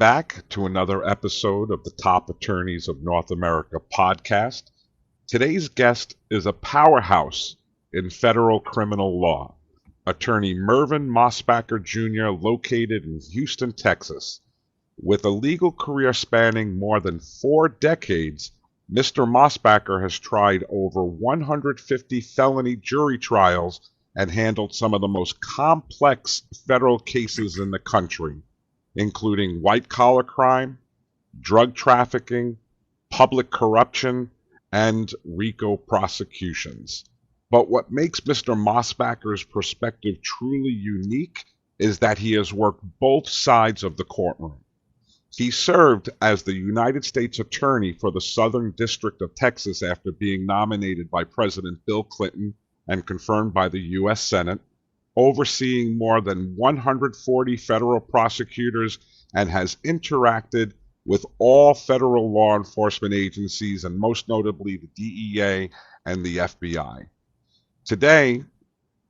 back to another episode of the Top Attorneys of North America podcast. Today's guest is a powerhouse in federal criminal law, attorney Mervyn Mosbacker Jr., located in Houston, Texas. With a legal career spanning more than 4 decades, Mr. Mosbacker has tried over 150 felony jury trials and handled some of the most complex federal cases in the country, including white-collar crime, drug trafficking, public corruption, and RICO prosecutions. But what makes Mr. Mosbacker's perspective truly unique is that he has worked both sides of the courtroom. He served as the United States Attorney for the Southern District of Texas after being nominated by President Bill Clinton and confirmed by the U.S. Senate, overseeing more than 140 federal prosecutors, and has interacted with all federal law enforcement agencies, and most notably the DEA and the FBI. Today,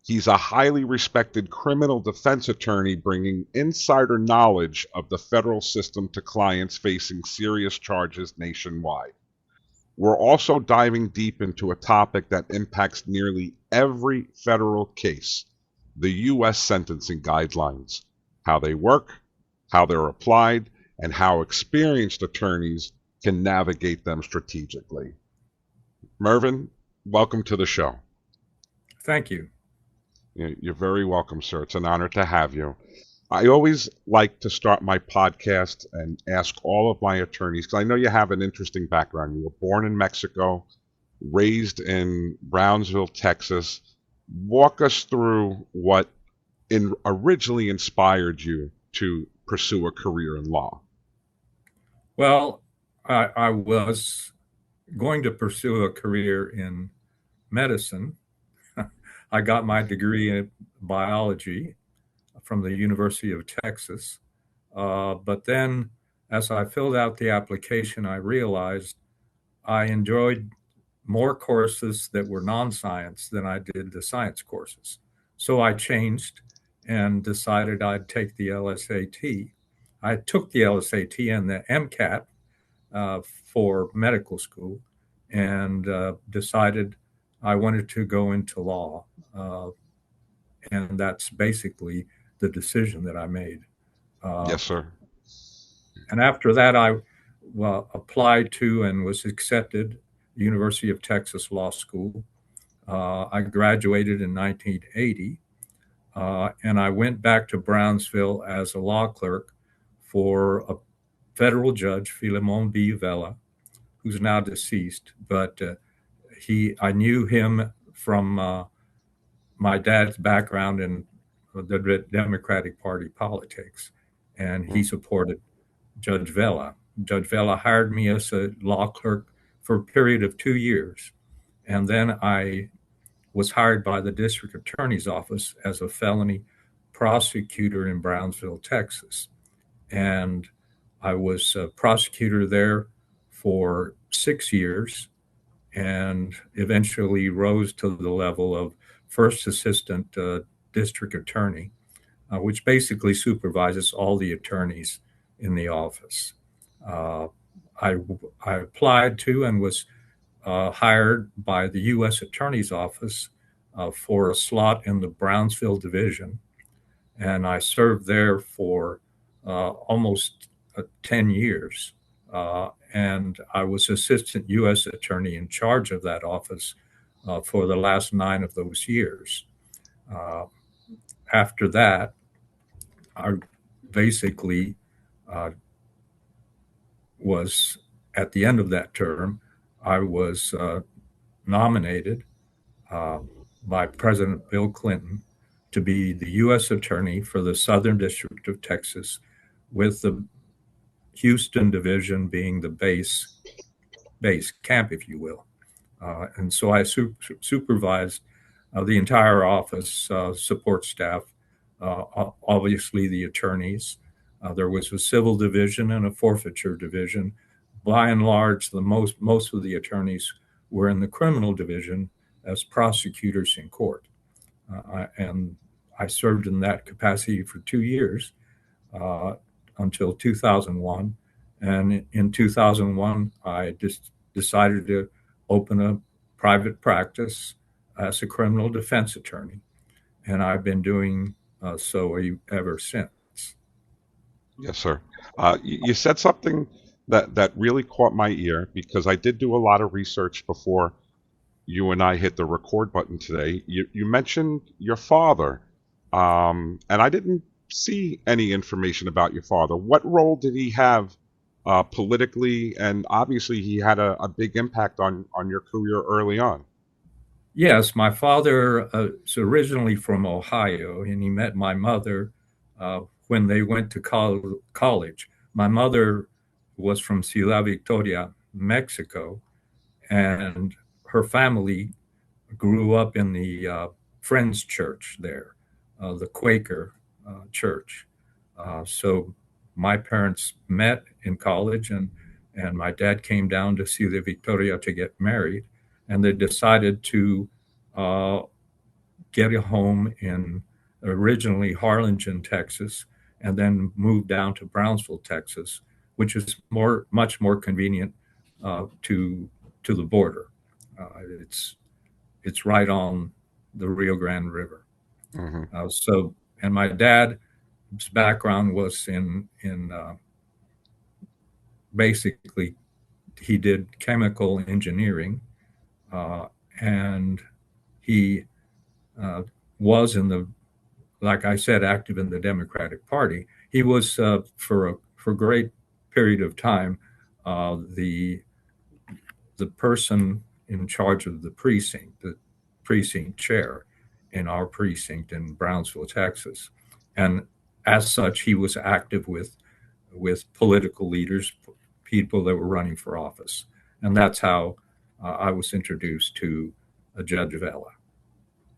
he's a highly respected criminal defense attorney bringing insider knowledge of the federal system to clients facing serious charges nationwide. We're also diving deep into a topic that impacts nearly every federal case: the U.S. sentencing guidelines, how they work, how they're applied, and how experienced attorneys can navigate them strategically. Mervyn, welcome to the show. Thank you. You're very welcome, sir. It's an honor to have you. I always like to start my podcast and ask all of my attorneys, because I know you have an interesting background. You were born in Mexico, raised in Brownsville, Texas. Walk us through what originally inspired you to pursue a career in law. Well, I was going to pursue a career in medicine. I got my degree in biology from the University of Texas. But then as I filled out the application, I realized I enjoyed more courses that were non-science than I did the science courses. So I changed and decided I'd take the LSAT. I took the LSAT and the MCAT for medical school, and decided I wanted to go into law. And that's basically the decision that I made. Yes, sir. And after that, I applied to and was accepted University of Texas Law School. I graduated in 1980, and I went back to Brownsville as a law clerk for a federal judge, Filemon B. Vela, who's now deceased. But I knew him from my dad's background in the Democratic Party politics, and he supported Judge Vela. Judge Vela hired me as a law clerk for a period of 2 years. And then I was hired by the district attorney's office as a felony prosecutor in Brownsville, Texas. And I was a prosecutor there for 6 years and eventually rose to the level of first assistant district attorney, which basically supervises all the attorneys in the office. I applied to and was hired by the U.S. Attorney's Office for a slot in the Brownsville Division, and I served there for almost 10 years. And I was assistant U.S. attorney in charge of that office for the last 9 of those years. After that, I basically was, at the end of that term, I was nominated by President Bill Clinton to be the U.S. Attorney for the Southern District of Texas, with the Houston Division being the base camp, if you will. And so I supervised the entire office, support staff, obviously the attorneys. There was a civil division and a forfeiture division. By and large, most of the attorneys were in the criminal division as prosecutors in court. And I served in that capacity for 2 years. until 2001. And in 2001, I just decided to open a private practice as a criminal defense attorney. And I've been doing so ever since. Yes, sir. You said something that really caught my ear because I did do a lot of research before you and I hit the record button today. You mentioned your father, and I didn't see any information about your father. What role did he have politically? And obviously, he had a big impact on your career early on. Yes, my father is originally from Ohio, and he met my mother when they went to college. My mother was from Ciudad Victoria, Mexico, and her family grew up in the Friends Church there, the Quaker church. So my parents met in college, and my dad came down to Ciudad Victoria to get married, and they decided to uh, get a home in originally Harlingen, Texas, and then moved down to Brownsville, Texas, which is much more convenient to the border. It's right on the Rio Grande River. Hmm. And my dad's background was in basically he did chemical engineering, and he uh, was like I said, active in the Democratic Party. He was for a great period of time the person in charge of the precinct chair in our precinct in Brownsville, Texas, and as such, he was active with political leaders, people that were running for office, and that's how I was introduced to Judge Vela.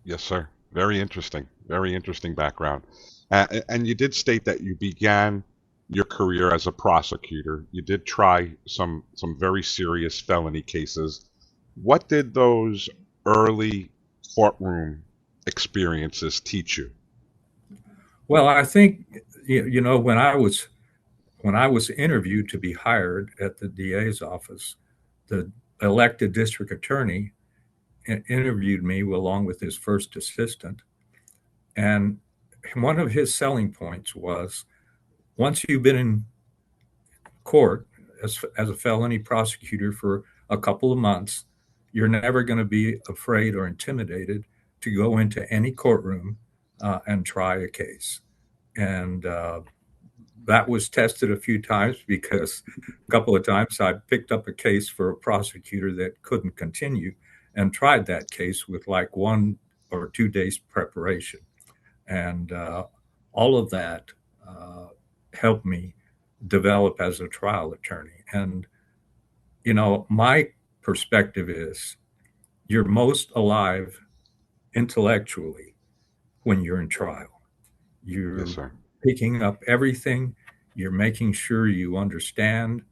Yes, sir. Very interesting. Very interesting background. And you did state that you began your career as a prosecutor. You did try some very serious felony cases. What did those early courtroom experiences teach you? Well, I think when I was interviewed to be hired at the DA's office, the elected district attorney interviewed me along with his first assistant. And one of his selling points was once you've been in court as a felony prosecutor for a couple of months, you're never going to be afraid or intimidated to go into any courtroom and try a case. And that was tested a few times because a couple of times I picked up a case for a prosecutor that couldn't continue and tried that case with like 1 or 2 days preparation. And all of that helped me develop as a trial attorney. And, my perspective is you're most alive intellectually when you're in trial. Yes, You're sir. picking up everything, you're making sure you understand,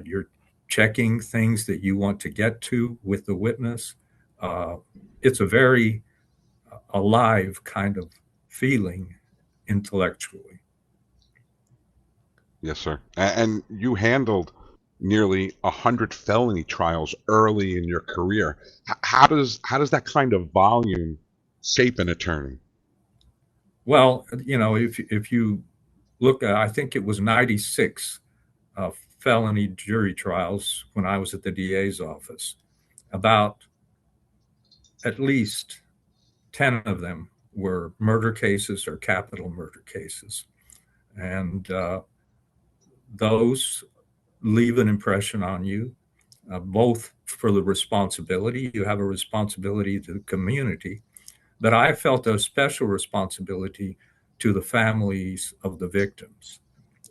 you're checking things that you want to get to with the witness. It's a very alive kind of feeling intellectually. Yes, sir. And you handled nearly 100 felony trials early in your career. How does that kind of volume shape an attorney? Well, if you look, I think it was 96 felony jury trials when I was at the DA's office. About at least 10 of them were murder cases or capital murder cases. And those leave an impression on you, both for the responsibility. You have a responsibility to the community, but I felt a special responsibility to the families of the victims.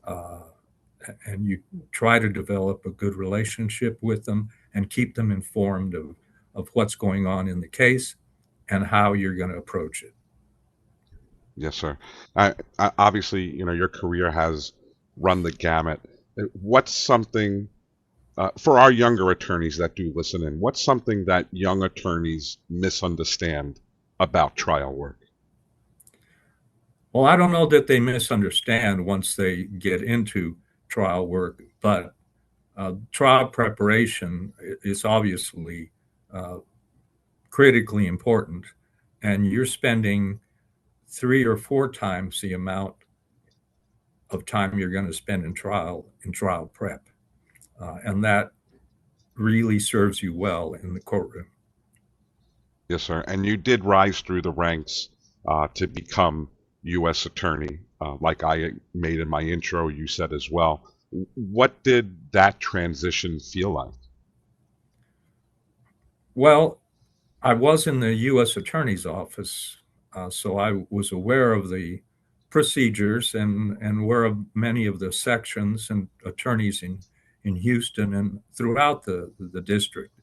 Uh, and you try to develop a good relationship with them and keep them informed of what's going on in the case and how you're going to approach it. Yes, sir. Obviously, your career has run the gamut. What's something for our younger attorneys that do listen in? What's something that young attorneys misunderstand about trial work? Well, I don't know that they misunderstand once they get into trial work, but trial preparation is obviously uh, critically important, and you're spending 3 or 4 times the amount of time you're going to spend in trial prep, and that really serves you well in the courtroom. Yes, sir. And you did rise through the ranks to become U.S. Attorney, like I made in my intro, you said as well. What did that transition feel like? Well, I was in the U.S. Attorney's Office, so I was aware of the procedures and aware of many of the sections and attorneys in Houston and throughout the district.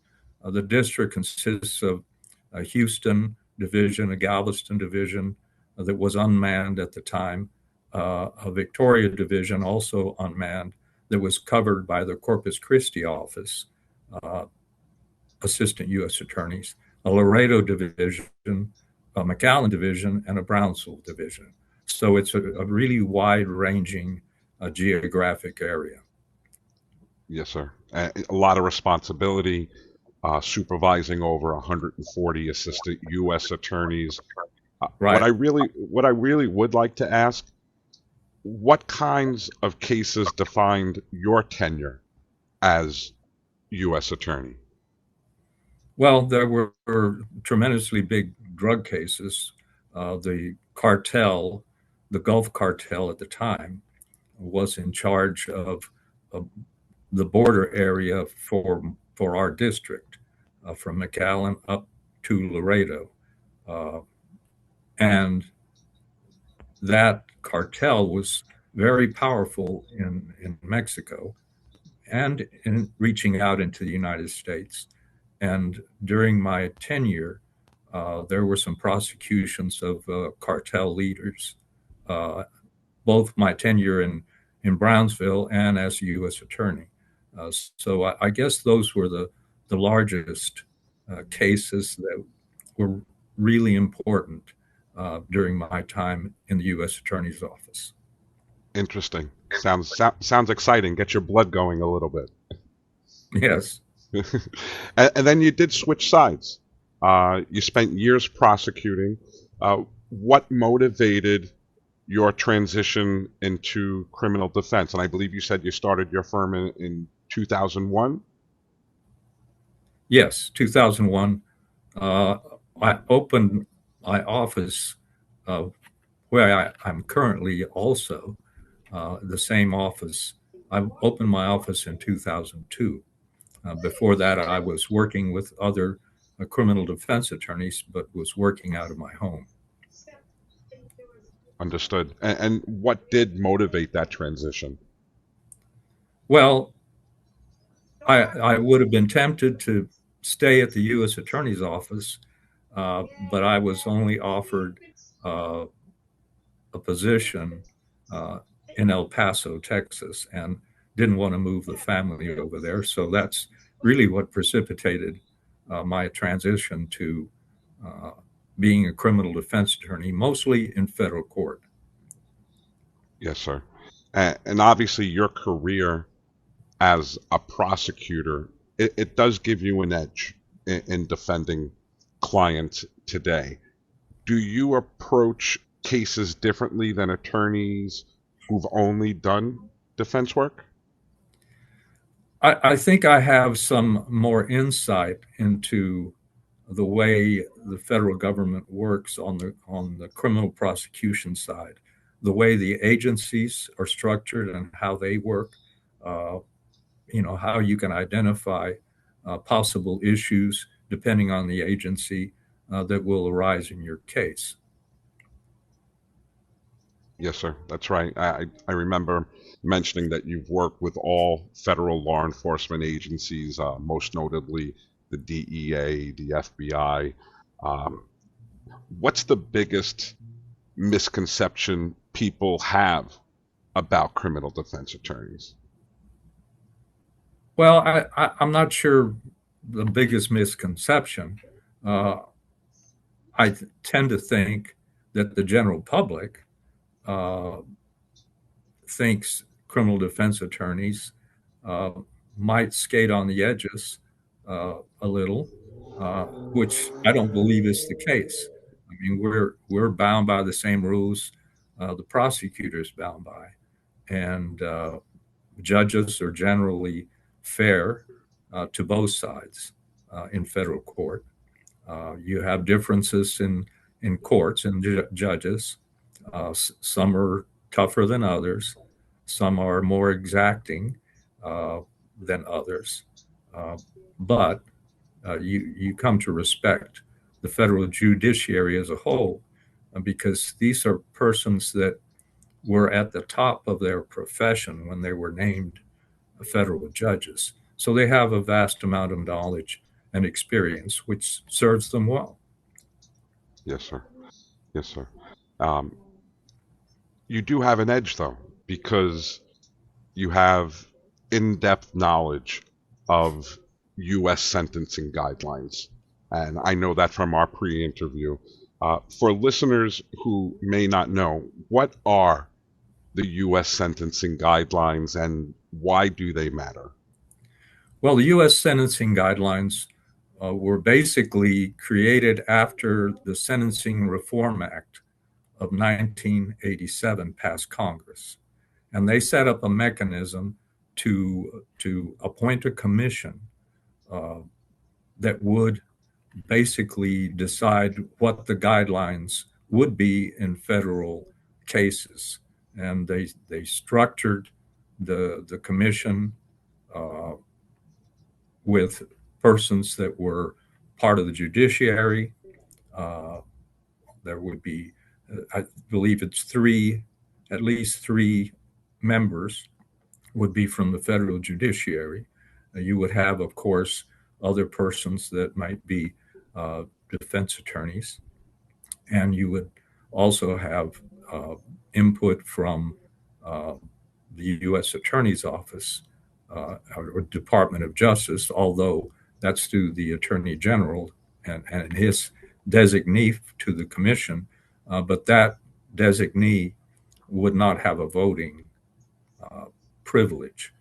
The district consists of a Houston division, a Galveston division that was unmanned at the time, a Victoria division also unmanned that was covered by the Corpus Christi office, uh, assistant U.S. attorneys, a Laredo division, a McAllen division, and a Brownsville division. So it's a really wide-ranging geographic area. Yes, sir. A lot of responsibility, supervising over 140 assistant U.S. attorneys. Right. What I really would like to ask, what kinds of cases defined your tenure as U.S. attorney? Well, there were tremendously big drug cases. The cartel, the Gulf cartel at the time, was in charge of the border area for our district, from McAllen up to Laredo, uh, and that cartel was very powerful in Mexico and in reaching out into the United States. And during my tenure, there were some prosecutions of cartel leaders, uh, both my tenure in Brownsville and as a U.S. attorney. So I guess those were the largest cases that were really important during my time in the U.S. Attorney's Office. Interesting. Sounds exciting. Get your blood going a little bit. Yes. And then you did switch sides. You spent years prosecuting. What motivated your transition into criminal defense? And I believe you said you started your firm in 2001. Yes, 2001. Uh, I opened my office uh, where I'm currently also the same office. I opened my office in 2002. Before that, I was working with other criminal defense attorneys, but was working out of my home. Understood. And what did motivate that transition? Well, I would have been tempted to stay at the U.S. Attorney's Office, but I was only offered uh, a position uh, in El Paso, Texas, and didn't want to move the family over there. So that's really what precipitated my transition to uh, being a criminal defense attorney, mostly in federal court. Yes, sir. And obviously, your career as a prosecutor, it does give you an edge in defending clients today. Do you approach cases differently than attorneys who've only done defense work? I think I have some more insight into the way the federal government works on the criminal prosecution side, the way the agencies are structured and how they work. Uh, how you can identify possible issues depending on the agency that will arise in your case. Yes, sir. That's right. I remember mentioning that you've worked with all federal law enforcement agencies, most notably the DEA, the FBI. Um, what's the biggest misconception people have about criminal defense attorneys? Well, I'm not sure the biggest misconception. Uh, tend to think that the general public uh, thinks criminal defense attorneys uh, might skate on the edges a little, which I don't believe is the case. I mean, we're bound by the same rules the prosecutor's bound by, and judges are generally fair to both sides in federal court. You have differences in courts and judges. Some are tougher than others. Some are more exacting than others. But you come to respect the federal judiciary as a whole because these are persons that were at the top of their profession when they were named federal judges. So they have a vast amount of knowledge and experience, which serves them well. Yes, sir. Yes, sir. Um, you do have an edge, though, because you have in-depth knowledge of U.S. sentencing guidelines. And I know that from our pre-interview. For listeners who may not know, what are the U.S. sentencing guidelines and why do they matter? Well, the U.S. sentencing guidelines were basically created after the Sentencing Reform Act of 1987 passed Congress. And they set up a mechanism to appoint a commission that would basically decide what the guidelines would be in federal cases. And they structured the commission with persons that were part of the judiciary. There would be, I believe it's at least three members would be from the federal judiciary. You would have, of course, other persons that might be defense attorneys. And you would also have input from the U.S. Attorney's Office or Department of Justice, although that's through the Attorney General and his designee to the commission. But that designee would not have a voting privilege.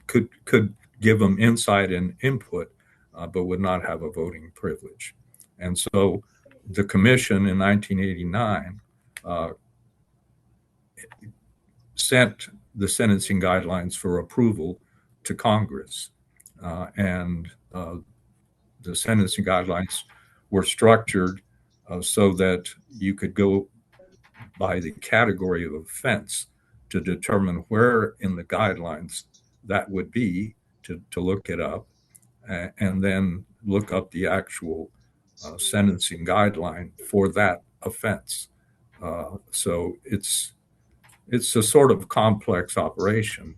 Could give them insight and input, but would not have a voting privilege. And so the commission in 1989 sent the sentencing guidelines for approval to Congress. And the sentencing guidelines were structured so that you could go by the category of offense to determine where in the guidelines that would be, to look it up, and then look up the actual sentencing guideline for that offense. So it's a sort of complex operation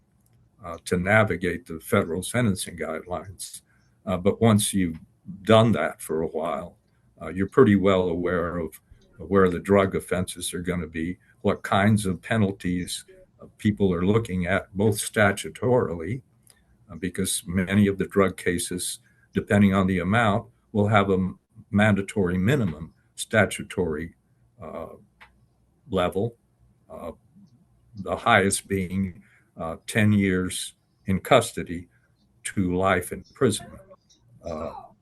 to navigate the federal sentencing guidelines. But once you've done that for a while, you're pretty well aware of where the drug offenses are going to be, what kinds of penalties people are looking at, both statutorily, because many of the drug cases, depending on the amount, will have a mandatory minimum statutory level, the highest being 10 years in custody to life imprisonment.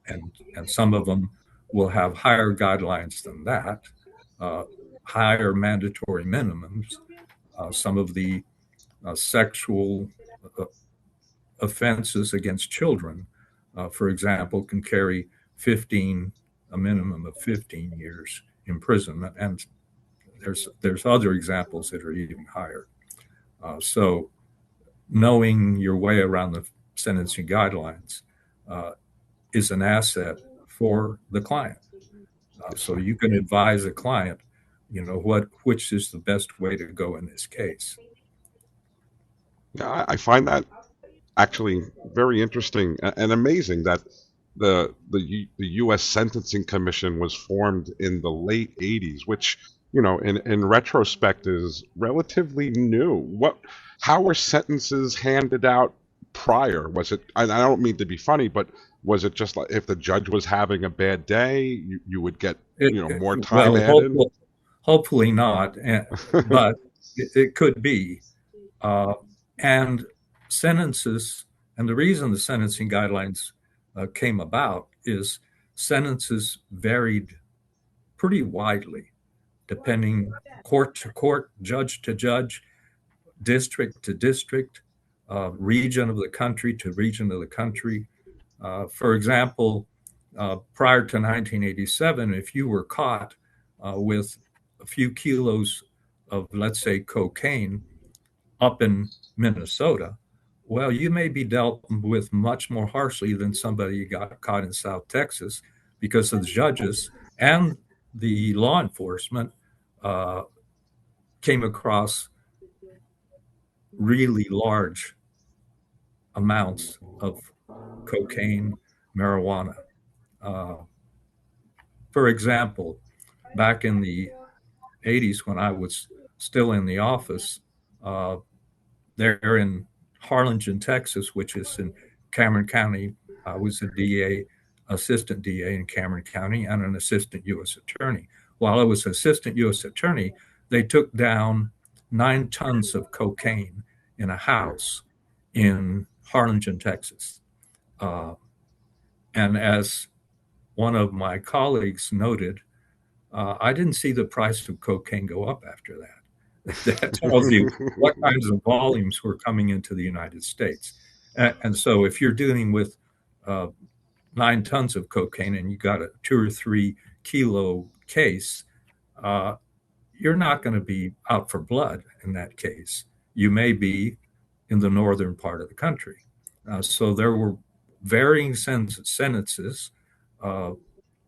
And some of them will have higher guidelines than that, higher mandatory minimums. Some of the sexual offenses against children, for example, can carry a minimum of 15 years imprisonment. And there's other examples that are even higher. So knowing your way around the sentencing guidelines is an asset for the client. So you can advise a client, which is the best way to go in this case. Yeah, I find that actually very interesting and amazing that the U.S. Sentencing Commission was formed in the late 80s, which, in retrospect is relatively new. How were sentences handed out prior? Was it, I don't mean to be funny, but was it just like if the judge was having a bad day, you would get, more time added? Hopefully not, but it could be. And sentences, and the reason the sentencing guidelines came about is sentences varied pretty widely, depending court to court, judge to judge, district to district, region of the country to region of the country. For example, prior to 1987, if you were caught with a few kilos of, let's say, cocaine up in Minnesota, well, you may be dealt with much more harshly than somebody who got caught in South Texas, because the judges and the law enforcement uh, came across really large amounts of cocaine, marijuana. Uh, for example, back in the 80s, when I was still in the office, uh, there in Harlingen, Texas, which is in Cameron County, I was a DA, assistant DA in Cameron County, and an assistant U.S. attorney. While I was assistant U.S. attorney, they took down 9 tons of cocaine in a house in Harlingen, Texas. Uh, and as one of my colleagues noted, I didn't see the price of cocaine go up after that. That tells you what kinds of volumes were coming into the United States. And so if you're dealing with 9 tons of cocaine and you got a 2 or 3 kilo case, you're not going to be out for blood in that case. You may be in the northern part of the country. So there were varying sentences, uh,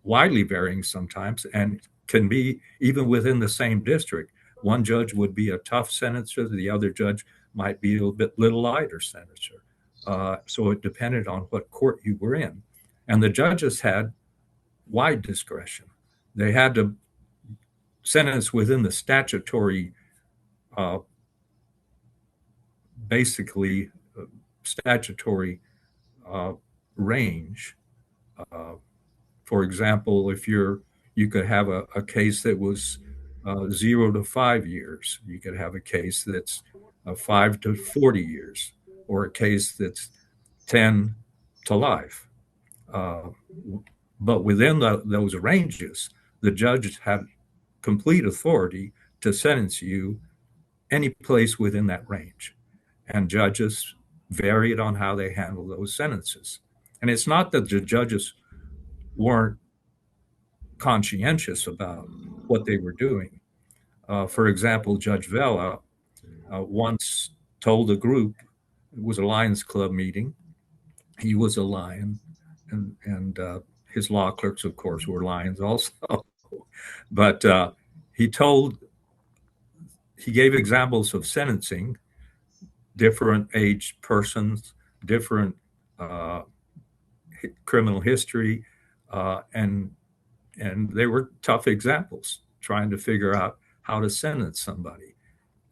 widely varying sometimes, and can be even within the same district. One judge would be a tough sentencer, the other judge might be a little lighter sentencer. So it depended on what court you were in. And the judges had wide discretion. They had to sentence within the statutory, uh, basically statutory range. Uh, for example, if you could have a case that was 0 to 5 years. You could have a case that's 5 to 40 years, or a case that's 10 to life. Uh, but within those ranges, the judges have complete authority to sentence you any place within that range. And judges varied on how they handle those sentences. And it's not that the judges weren't conscientious about what they were doing. For example, Judge Vela once told a group, it was a Lions Club meeting. He was a lion, and his law clerks, of course, were lions also. But he gave examples of sentencing different aged persons, different criminal history, and they were tough examples, trying to figure out how to sentence somebody.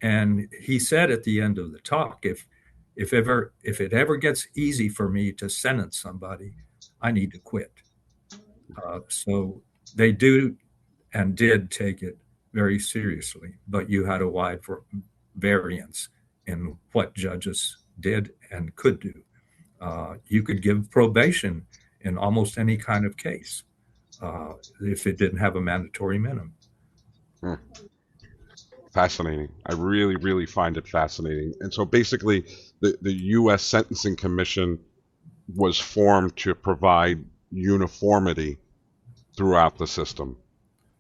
And he said at the end of the talk, if it ever gets easy for me to sentence somebody, I need to quit. So they do and did take it very seriously, but you had a wide variance in what judges did and could do. You could give probation in almost any kind of case if it didn't have a mandatory minimum. Fascinating. I really, really find it fascinating. And so basically, the U.S. Sentencing Commission was formed to provide uniformity throughout the system.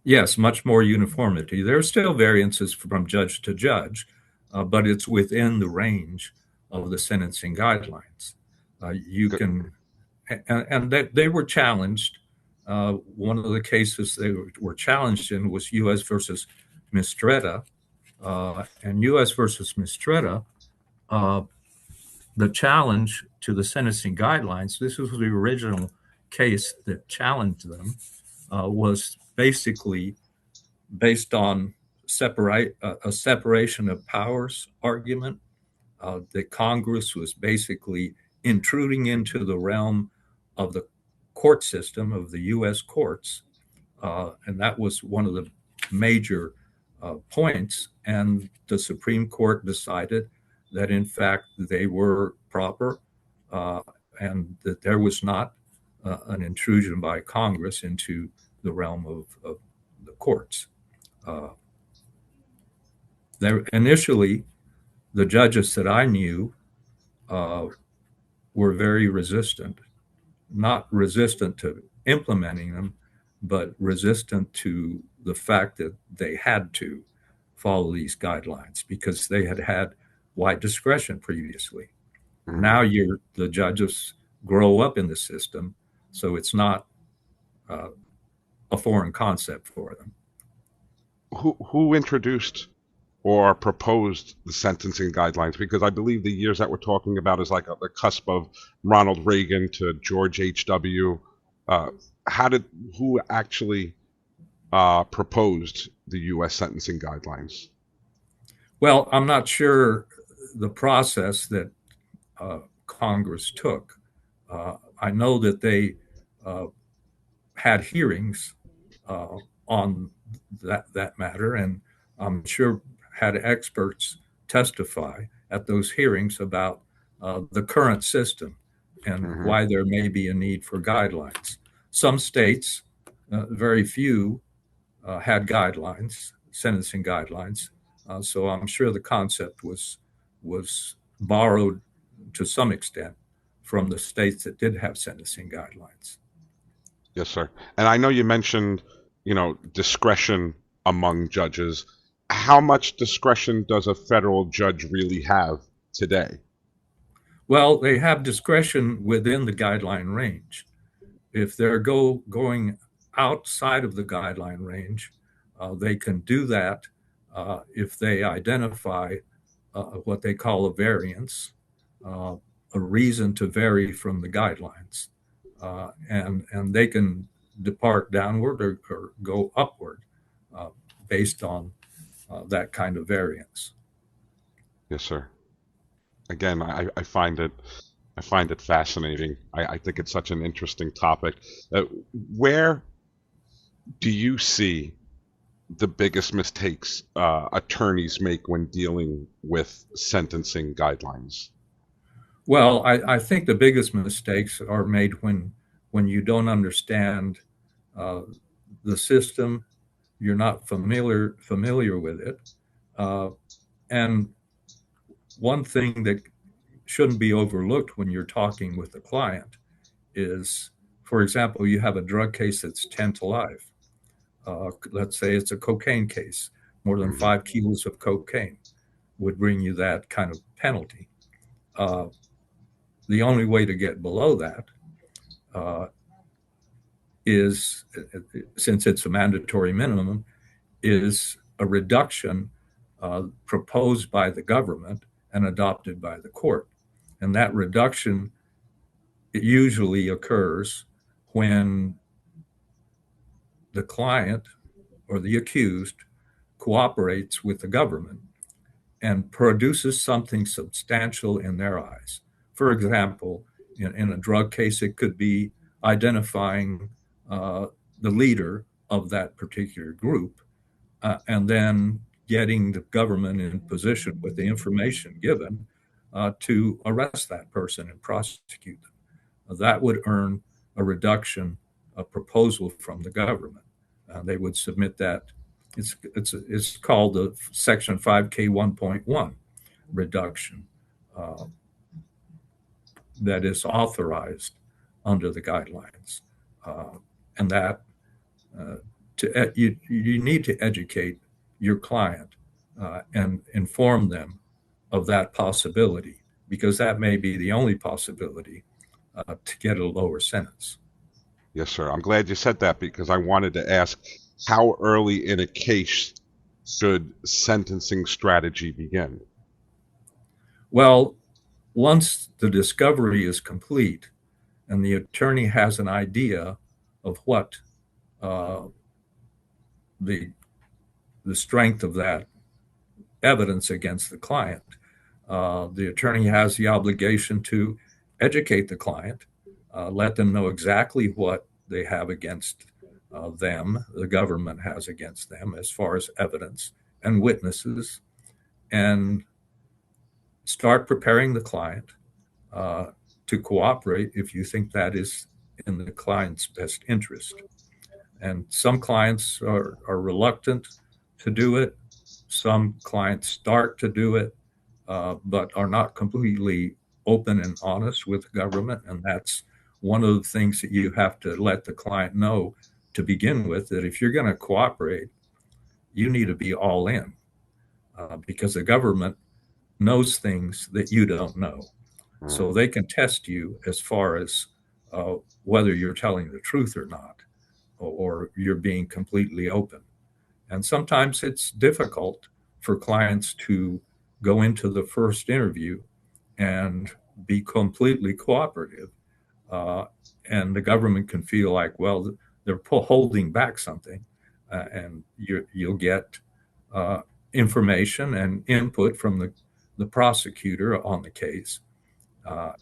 Yes, much more uniformity. There are still variances from judge to judge, but it's within the range of the sentencing guidelines. You can, and they were challenged. One of the cases they were challenged in was U.S. versus Mistretta. And U.S. versus Mistretta, the challenge to the sentencing guidelines, this was the original case that challenged them, was basically based on a separation of powers argument, that Congress was basically intruding into the realm of the court system of the U.S. courts. And that was one of the major points, and the Supreme Court decided that in fact they were proper, and that there was not an intrusion by Congress into the realm of the courts. Initially, the judges that I knew were very resistant, not resistant to implementing them, but resistant to the fact that they had to follow these guidelines because they had had wide discretion previously. Mm-hmm. Now the judges grow up in the system, so it's not a foreign concept for them. Who introduced or proposed the sentencing guidelines? Because I believe the years that we're talking about is like the cusp of Ronald Reagan to George H.W. Who actually proposed the U.S. sentencing guidelines? Well, I'm not sure the process that Congress took. I know that they had hearings on that matter, and I'm sure had experts testify at those hearings about the current system and mm-hmm. why there may be a need for guidelines. Some states, very few, had guidelines, sentencing guidelines. So I'm sure the concept was borrowed to some extent from the states that did have sentencing guidelines. Yes, sir. And I know you mentioned, discretion among judges. How much discretion does a federal judge really have today? Well, they have discretion within the guideline range. If they're going outside of the guideline range, they can do that if they identify what they call a variance, a reason to vary from the guidelines. And they can depart downward or go upward based on that kind of variance. Yes, sir. Again, I find it fascinating. I think it's such an interesting topic. Where do you see the biggest mistakes attorneys make when dealing with sentencing guidelines? Well, I think the biggest mistakes are made when you don't understand the system, you're not familiar with it. And one thing that shouldn't be overlooked when you're talking with the client is, for example, you have a drug case that's 10 to life. Let's say it's a cocaine case. More than 5 kilos of cocaine would bring you that kind of penalty. The only way to get below that is, since it's a mandatory minimum, is a reduction proposed by the government and adopted by the court. And that reduction, it usually occurs when the client or the accused cooperates with the government and produces something substantial in their eyes. For example, in a drug case, it could be identifying the leader of that particular group and then getting the government in position with the information given to arrest that person and prosecute them. That would earn a reduction, a proposal from the government. They would submit that. It's called the Section 5K 1.1 reduction that is authorized under the guidelines, and that you need to educate your client and inform them of that possibility, because that may be the only possibility to get a lower sentence. Yes, sir. I'm glad you said that, because I wanted to ask, how early in a case should sentencing strategy begin? Well, once the discovery is complete and the attorney has an idea of what the strength of that evidence against the client, the attorney has the obligation to educate the client, let them know exactly what they have against them, the government has against them as far as evidence and witnesses and start preparing the client to cooperate if you think that is in the client's best interest. And some clients are reluctant to do it. Some clients start to do it, but are not completely open and honest with the government. And that's one of the things that you have to let the client know to begin with, that if you're going to cooperate, you need to be all in, because the government knows things that you don't know. So they can test you as far as whether you're telling the truth or not, or you're being completely open. And sometimes it's difficult for clients to go into the first interview and be completely cooperative. And the government can feel like, well, they're holding back something, and you'll get information and input from the prosecutor on the case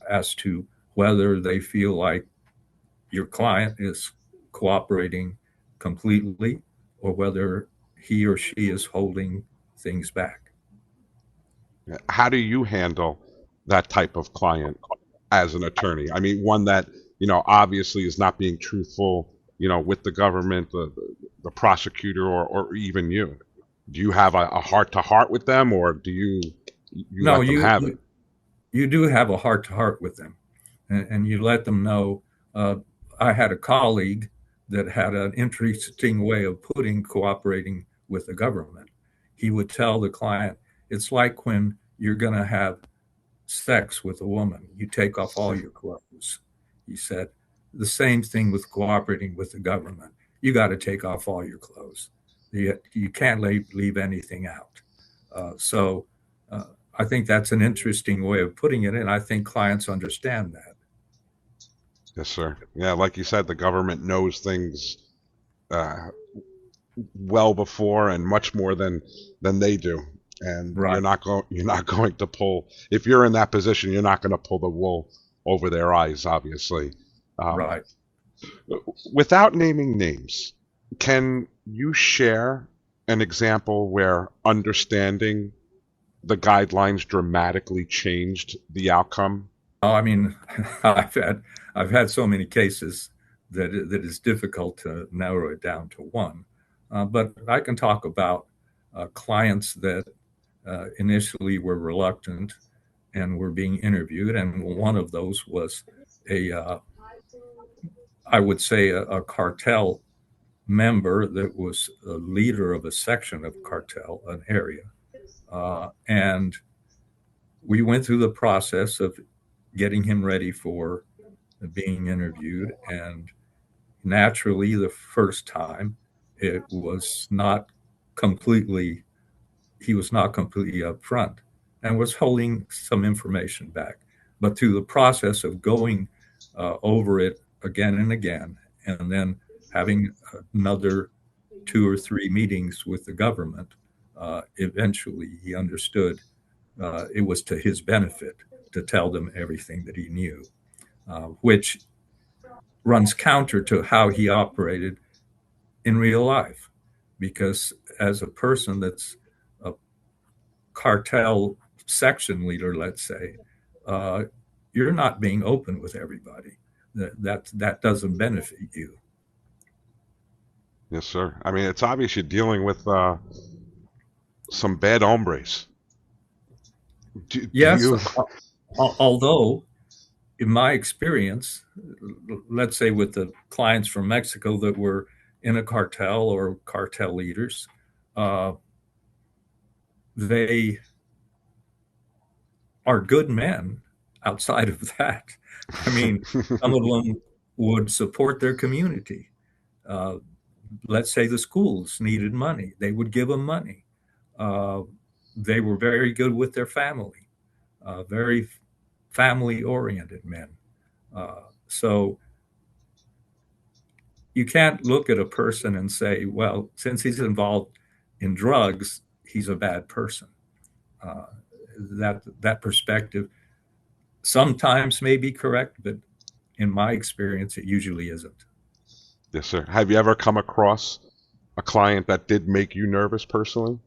as to whether they feel like your client is cooperating completely or whether he or she is holding things back. How do you handle that type of client as an attorney? I mean, one that, obviously is not being truthful, with the government, the prosecutor, or even you. Do you have a heart-to-heart with them, or do you No, let them have it? You do have a heart-to-heart with them, and you let them know. I had a colleague that had an interesting way of putting cooperating with the government. He would tell the client, it's like when you're going to have sex with a woman, you take off all your clothes. He said, the same thing with cooperating with the government. You got to take off all your clothes. You can't leave anything out. So I think that's an interesting way of putting it, and I think clients understand that. Yes, sir. Yeah, like you said, the government knows things well before and much more than they do. And Right. You're not going to pull, if you're in that position, you're not going to pull the wool over their eyes, obviously. Right. Without naming names, can you share an example where understanding the guidelines dramatically changed the outcome? I mean, I've had so many cases that it's difficult to narrow it down to one. But I can talk about clients that initially were reluctant and were being interviewed, and one of those was I would say a cartel member that was a leader of a section of cartel, an area, and we went through the process of getting him ready for being interviewed. And naturally, the first time, it was not completely, he was not completely upfront and was holding some information back. But through the process of going over it again and again, and then having another 2 or 3 meetings with the government, eventually he understood it was to his benefit to tell them everything that he knew, which runs counter to how he operated in real life. Because as a person that's a cartel section leader, let's say, you're not being open with everybody. That doesn't benefit you. Yes, sir. I mean, it's obvious you're dealing with some bad hombres. Yes, although in my experience, let's say with the clients from Mexico that were in a cartel or cartel leaders, they are good men outside of that. I mean, some of them would support their community. Let's say the schools needed money, they would give them money. They were very good with their family, very family oriented men. So you can't look at a person and say, well, since he's involved in drugs, he's a bad person. That perspective sometimes may be correct, but in my experience, it usually isn't. Yes, sir. Have you ever come across a client that did make you nervous personally?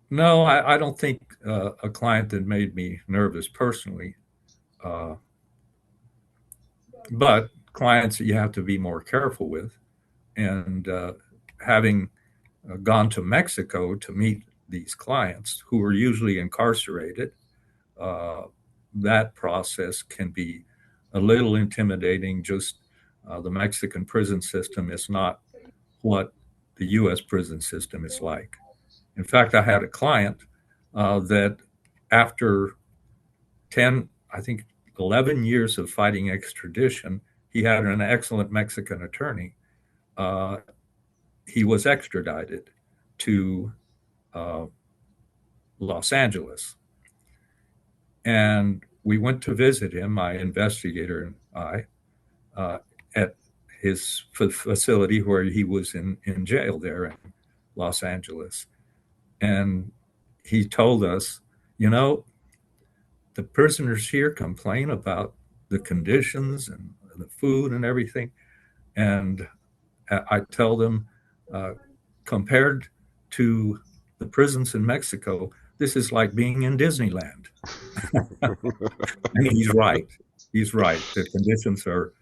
No, I don't think a client that made me nervous personally, uh, but clients that you have to be more careful with. And having gone to Mexico to meet these clients who are usually incarcerated, uh, that process can be a little intimidating. Just the Mexican prison system is not what the U.S. prison system is like. In fact, I had a client that after 10, I think 11 years of fighting extradition, he had an excellent Mexican attorney. Uh, he was extradited to uh, Los Angeles. And we went to visit him, my investigator and I, at his facility where he was in jail there in Los Angeles. And he told us, you know, the prisoners here complain about the conditions and the food and everything. And I tell them, uh, compared to the prisons in Mexico, this is like being in Disneyland. And he's right. He's right. The conditions are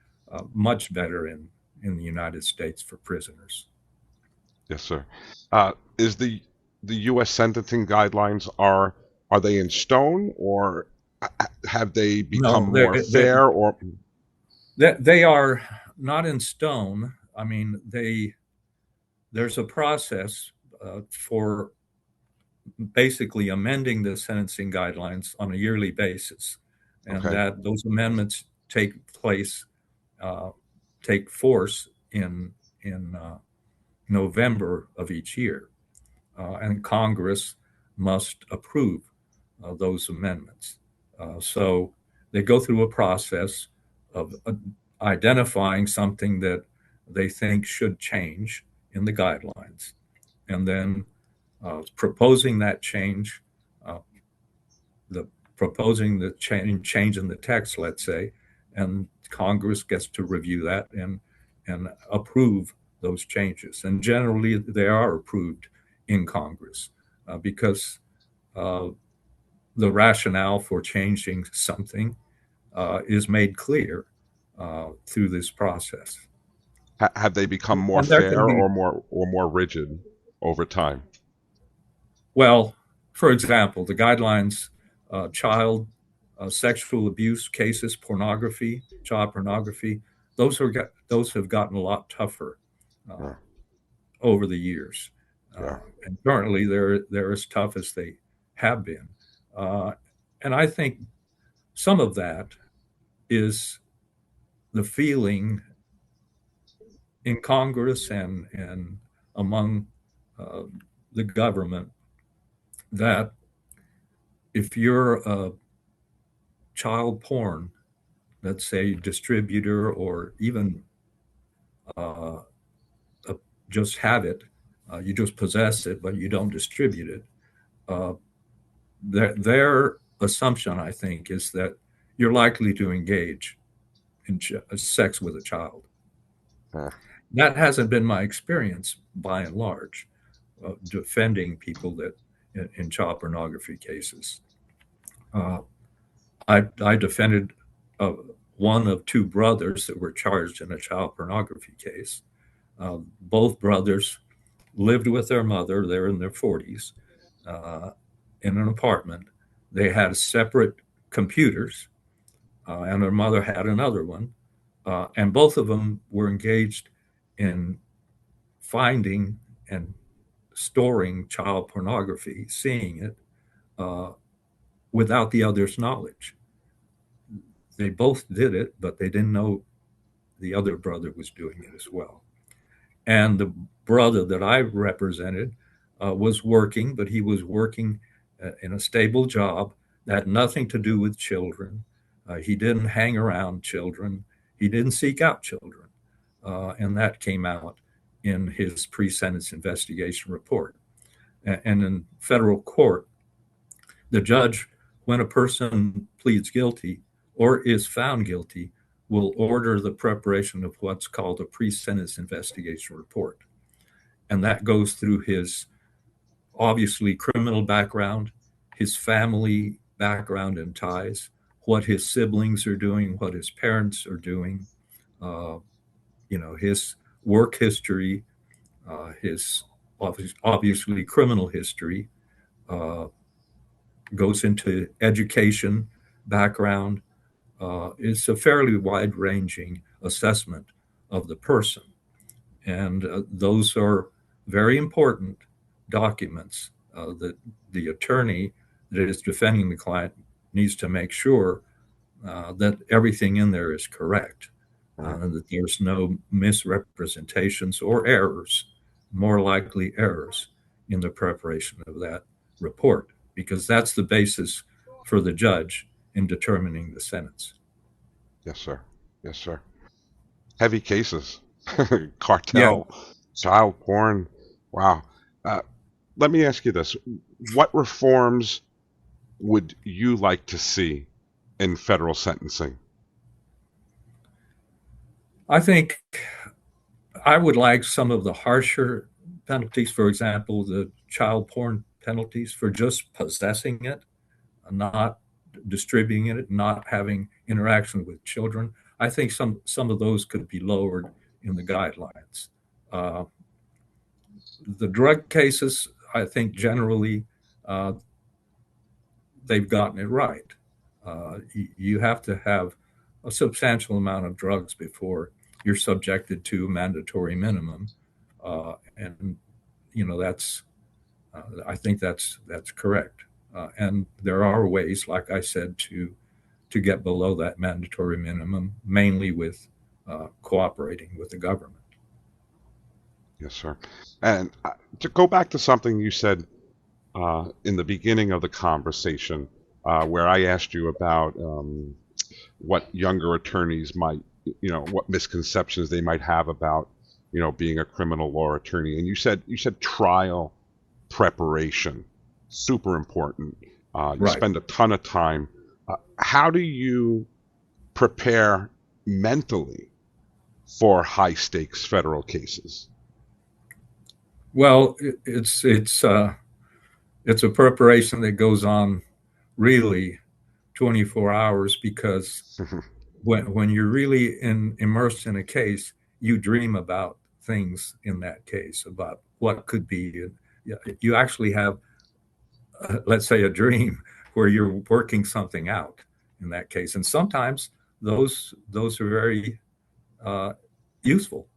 much better in the United States for prisoners. Yes, sir. Is the U.S. sentencing guidelines are they in stone, or have they become No, more fair? Or they are not in stone. I mean, there's a process for basically amending the sentencing guidelines on a yearly basis, and okay, that those amendments uh, take force in November of each year, and Congress must approve those amendments. So they go through a process of identifying something that they think should change in the guidelines, and then proposing that change, uh, the proposing the change in the text, let's say, and Congress gets to review that and approve those changes. And generally, they are approved in Congress because uh, the rationale for changing something is made clear through this process. have they become more And there can fair be, or more rigid over time? well, for example, the guidelines, child sexual abuse cases, pornography, child pornography, those have gotten a lot tougher uh, Yeah, over the years, yeah. and currently they're as tough as they have been. Uh, and I think some of that is the feeling in Congress and among uh, the government that if you're a child porn, let's say distributor or even uh, a, just have it, you just possess it, but you don't distribute it. Uh, their assumption, I think, is that you're likely to engage in sex with a child. Yeah. That hasn't been my experience by and large, defending people that in child pornography cases. Uh, I defended uh, one of two brothers that were charged in a child pornography case. Both brothers lived with their mother, they're in their 40s, uh, in an apartment. They had separate computers, and their mother had another one. And both of them were engaged in finding and storing child pornography, seeing it uh, without the other's knowledge. They both did it, but they didn't know the other brother was doing it as well. And the brother that I represented was working, but he was working in a stable job that had nothing to do with children. He didn't hang around children. He didn't seek out children. And that came out in his pre sentence investigation report. And in federal court, the judge, when a person pleads guilty or is found guilty, will order the preparation of what's called a pre sentence investigation report. And that goes through his obviously criminal background, his family background and ties, what his siblings are doing, what his parents are doing, uh, his work history, his obviously criminal history, uh, goes into education background. It's a fairly wide ranging assessment of the person. And those are very important documents that the attorney that is defending the client needs to make sure that everything in there is correct, that there's no misrepresentations or errors, more likely errors in the preparation of that report, because that's the basis for the judge in determining the sentence. Yes, sir. Yes, sir. Heavy cases, Yeah. cartel, child porn. Wow. Uh, Let me ask you this. What reforms would you like to see in federal sentencing? I think I would like some of the harsher penalties, for example, the child porn penalties for just possessing it, not distributing it, not having interaction with children. I think some of those could be lowered in the guidelines. Uh, the drug cases, I think generally uh, they've gotten it right. You have to have a substantial amount of drugs before you're subjected to mandatory minimum, and that's I think that's correct. And there are ways, like I said, to get below that mandatory minimum, mainly with cooperating with the government. Yes, sir. And to go back to something you said in the beginning of the conversation, where I asked you about what younger attorneys might, what misconceptions they might have about, being a criminal law attorney, and you said trial preparation, super important. You Right. spend a ton of time. How do you prepare mentally for high stakes federal cases? Well, it's a preparation that goes on really 24 hours, because when you're really immersed in a case, you dream about things in that case, about what could be. You actually have, let's say, a dream where you're working something out in that case, and sometimes those are very uh, useful.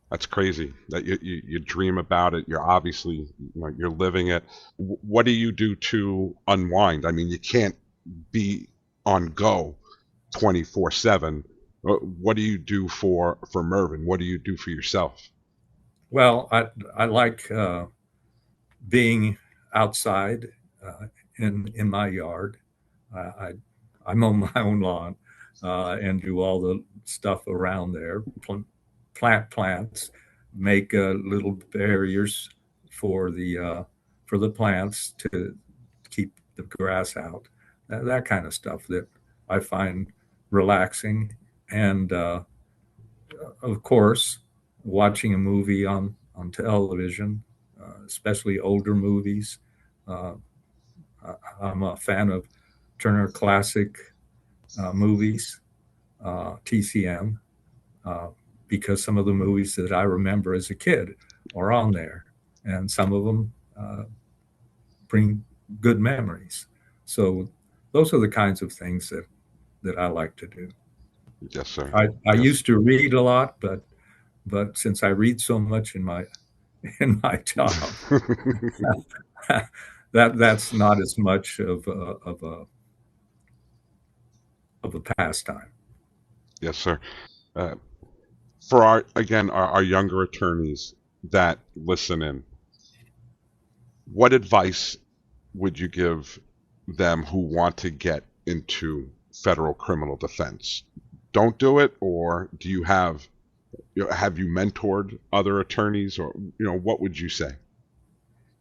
That's crazy that you dream about it. You're obviously, you're living it. What do you do to unwind? I mean, you can't be on go 24/7. What do you do for Mervyn? What do you do for yourself? Well, I like being outside in my yard. I I mow my own lawn and do all the stuff around there. Plant plants, make little barriers for the plants to keep the grass out. That kind of stuff that I find relaxing, and of course, watching a movie on television, especially older movies. Uh, I'm a fan of Turner Classic movies, TCM, uh, because some of the movies that I remember as a kid are on there, and some of them bring good memories. So those are the kinds of things that I like to do. Yes, sir. I Yes. used to read a lot, but since I read so much in my in my job, that's not as much of a pastime. Yes, sir. Uh, for our younger attorneys that listen in, what advice would you give them who want to get into federal criminal defense? Don't do it, or do you have you mentored other attorneys, or what would you say?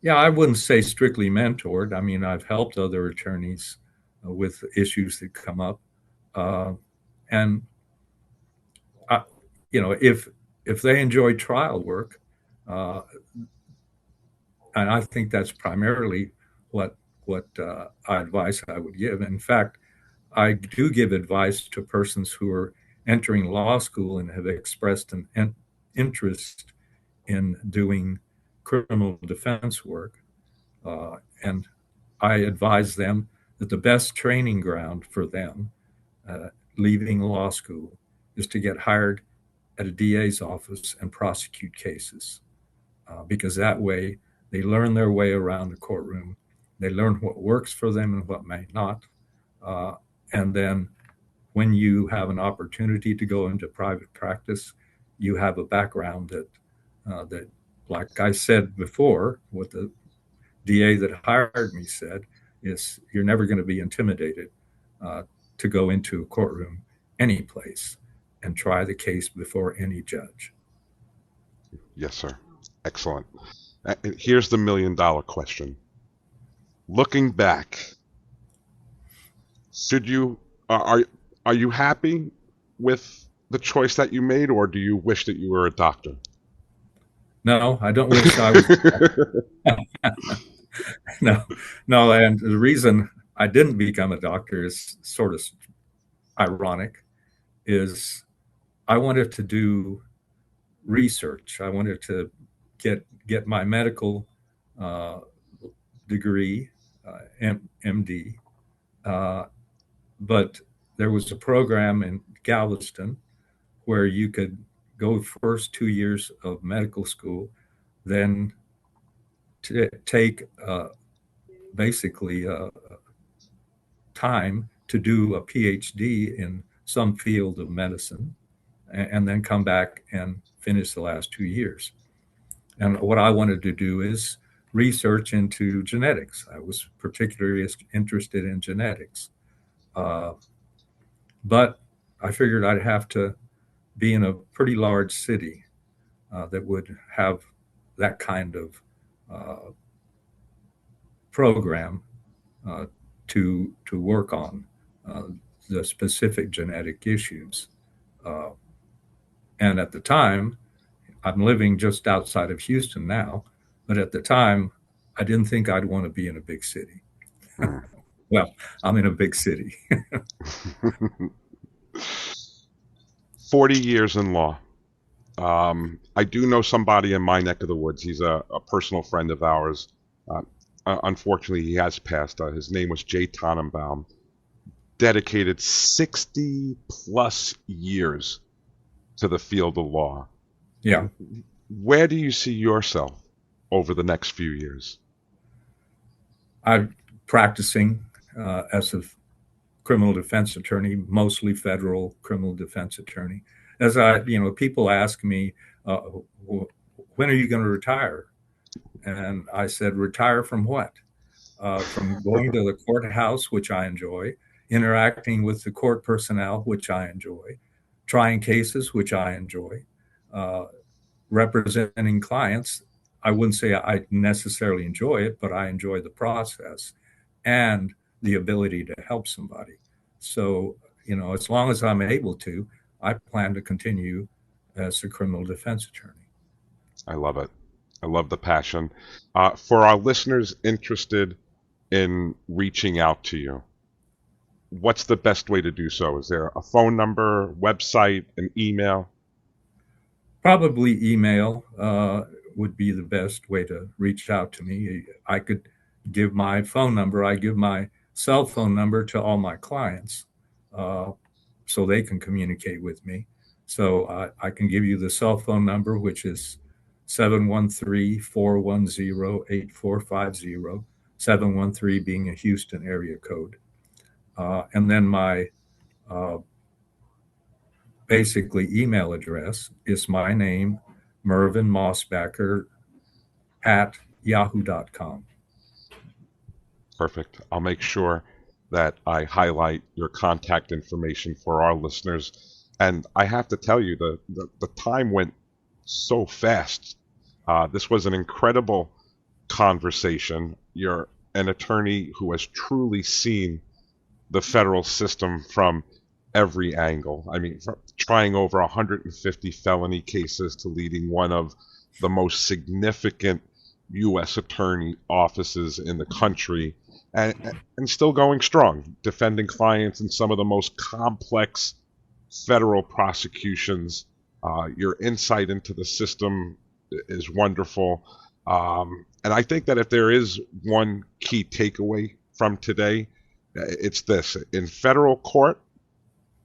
Yeah, I wouldn't say strictly mentored. I mean, I've helped other attorneys with issues that come up, uh, and I, if they enjoy trial work, uh, and I think that's primarily what advice I would give. In fact, I do give advice to persons who are entering law school and have expressed an interest in doing criminal defense work. And I advise them that the best training ground for them leaving law school is to get hired at a DA's office and prosecute cases, because that way they learn their way around the courtroom. They learn what works for them and what may not. And then when you have an opportunity to go into private practice, you have a background that, like I said before, what the DA that hired me said is, you're never going to be intimidated to go into a courtroom any place and try the case before any judge. Yes, sir. Excellent. Here's the $1,000,000 question. Looking back, are you happy with the choice that you made, or do you wish that you were a doctor? No, I don't wish I was. No. And the reason I didn't become a doctor is sort of ironic. Is I wanted to do research. I wanted to get my medical degree, MD, but there was a program in Galveston where you could go first 2 years of medical school, then take basically time to do a PhD in some field of medicine, and then come back and finish the last 2 years. And what I wanted to do is research into genetics. I was particularly interested in genetics. But I figured I'd have to be in a pretty large city that would have that kind of program to work on the specific genetic issues. And at the time, I'm living just outside of Houston now, but at the time, I didn't think I'd want to be in a big city. Well, I'm in a big city. 40 years in law. I do know somebody in my neck of the woods. He's a personal friend of ours. Unfortunately, he has passed. His name was Jay Tannenbaum. Dedicated 60 plus years to the field of law. Yeah. Where do you see yourself over the next few years? I'm practicing as a criminal defense attorney, mostly federal criminal defense attorney. As people ask me, when are you going to retire? And I said, retire from what? From going to the courthouse, which I enjoy, interacting with the court personnel, which I enjoy, trying cases, which I enjoy, representing clients. I wouldn't say I necessarily enjoy it, but I enjoy the process and the ability to help somebody. So, as long as I'm able to, I plan to continue as a criminal defense attorney. I love it. I love the passion. For our listeners interested in reaching out to you, what's the best way to do so? Is there a phone number, website, an email? Probably email would be the best way to reach out to me. I could give my phone number. I give my cell phone number to all my clients so they can communicate with me. So I can give you the cell phone number, which is 713-410-8450, 713 being a Houston area code. And then my basically email address is my name, Mervyn Mosbacker at yahoo.com. Perfect. I'll make sure that I highlight your contact information for our listeners. And I have to tell you, the time went so fast. This was an incredible conversation. You're an attorney who has truly seen the federal system from every angle. I mean, from trying over 150 felony cases to leading one of the most significant U.S. attorney offices in the country, and still going strong, defending clients in some of the most complex federal prosecutions. Your insight into the system is wonderful. And I think that if there is one key takeaway from today, it's this. In federal court,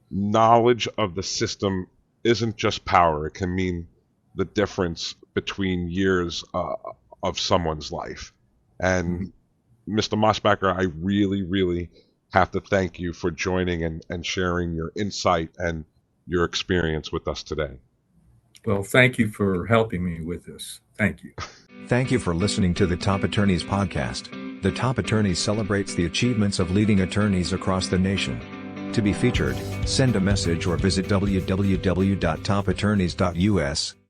knowledge of the system isn't just power. It can mean the difference between years of someone's life. And Mr. Mosbacker, I really, really have to thank you for joining and sharing your insight and your experience with us today. Well, thank you for helping me with this. Thank you. Thank you for listening to the Top Attorneys Podcast. The Top Attorneys celebrates the achievements of leading attorneys across the nation. To be featured, send a message or visit www.topattorneys.us.